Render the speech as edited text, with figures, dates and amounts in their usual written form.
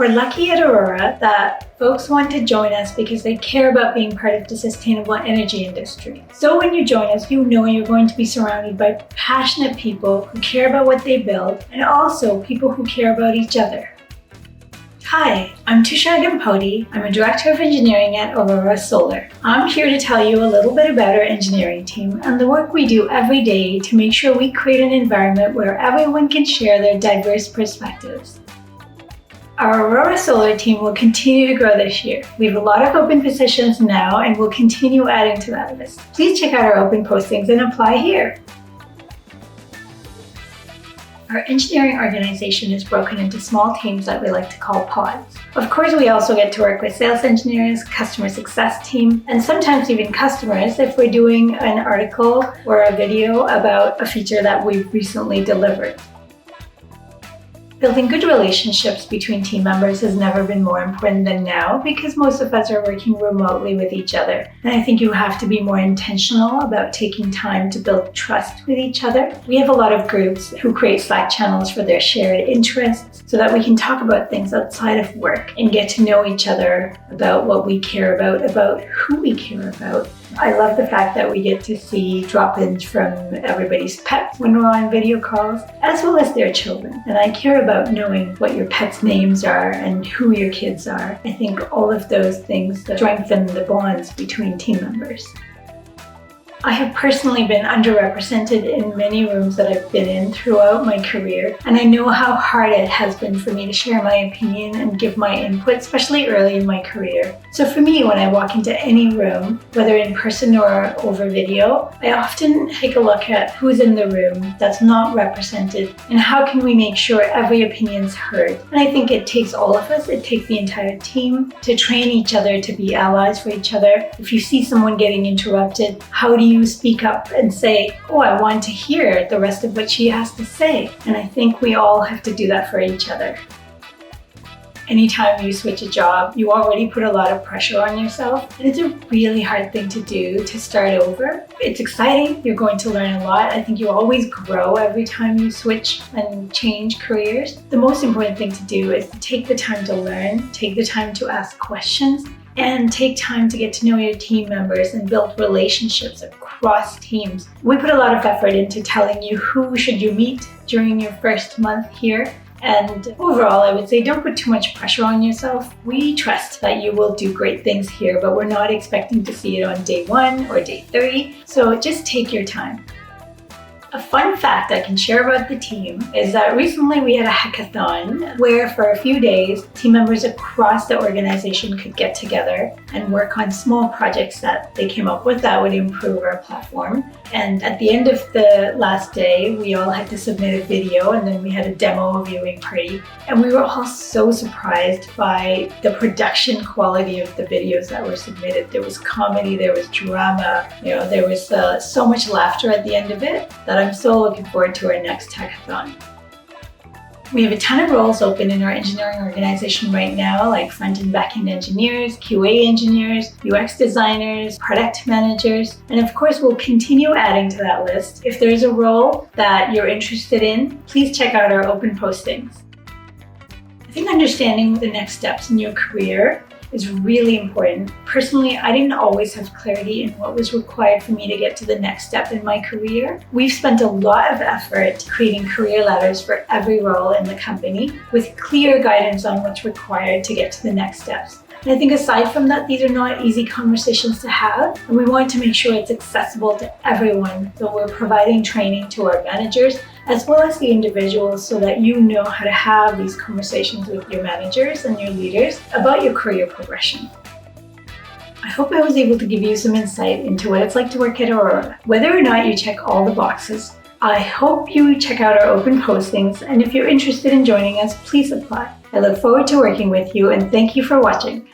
We're lucky at Aurora that folks want to join us because they care about being part of the sustainable energy industry. So when you join us, you know you're going to be surrounded by passionate people who care about what they build and also people who care about each other. Hi, I'm Thusha Agampodi. I'm a Director of Engineering at Aurora Solar. I'm here to tell you a little bit about our engineering team and the work we do every day to make sure we create an environment where everyone can share their diverse perspectives. Our Aurora Solar team will continue to grow this year. We have a lot of open positions now and we'll continue adding to that list. Please check out our open postings and apply here. Our engineering organization is broken into small teams that we like to call pods. Of course, we also get to work with sales engineers, customer success team, and sometimes even customers if we're doing an article or a video about a feature that we've recently delivered. Building good relationships between team members has never been more important than now because most of us are working remotely with each other. And I think you have to be more intentional about taking time to build trust with each other. We have a lot of groups who create Slack channels for their shared interests so that we can talk about things outside of work and get to know each other about what we care about who we care about. I love the fact that we get to see drop-ins from everybody's pets when we're on video calls, as well as their children. And I care about knowing what your pets' names are and who your kids are. I think all of those things strengthen the bonds between team members. I have personally been underrepresented in many rooms that I've been in throughout my career, and I know how hard it has been for me to share my opinion and give my input, especially early in my career. So for me, when I walk into any room, whether in person or over video, I often take a look at who's in the room that's not represented and how can we make sure every opinion's heard. And I think it takes all of us, it takes the entire team to train each other to be allies for each other. If you see someone getting interrupted, how do you speak up and say, oh, I want to hear the rest of what she has to say? And I think we all have to do that for each other. Anytime you switch a job, you already put a lot of pressure on yourself. And it's a really hard thing to do to start over. It's exciting. You're going to learn a lot. I think you always grow every time you switch and change careers. The most important thing to do is to take the time to learn, take the time to ask questions, and take time to get to know your team members and build relationships across teams. We put a lot of effort into telling you who should you meet during your first month here. And overall, I would say don't put too much pressure on yourself. We trust that you will do great things here, but we're not expecting to see it on day 1 or day 30. So just take your time. A fun fact I can share about the team is that recently we had a hackathon where for a few days, team members across the organization could get together and work on small projects that they came up with that would improve our platform. And at the end of the last day, we all had to submit a video and then we had a demo viewing party. And we were all so surprised by the production quality of the videos that were submitted. There was comedy, there was drama, there was so much laughter at the end of it that I'm so looking forward to our next hackathon. We have a ton of roles open in our engineering organization right now, like front and backend engineers, QA engineers, UX designers, product managers, and of course we'll continue adding to that list. If there's a role that you're interested in, please check out our open postings. I think understanding the next steps in your career is really important. Personally, I didn't always have clarity in what was required for me to get to the next step in my career. We've spent a lot of effort creating career ladders for every role in the company with clear guidance on what's required to get to the next steps. And I think aside from that, these are not easy conversations to have, and we want to make sure it's accessible to everyone. So we're providing training to our managers as well as the individuals so that you know how to have these conversations with your managers and your leaders about your career progression. I hope I was able to give you some insight into what it's like to work at Aurora. Whether or not you check all the boxes, I hope you check out our open postings, and if you're interested in joining us, please apply. I look forward to working with you, and thank you for watching.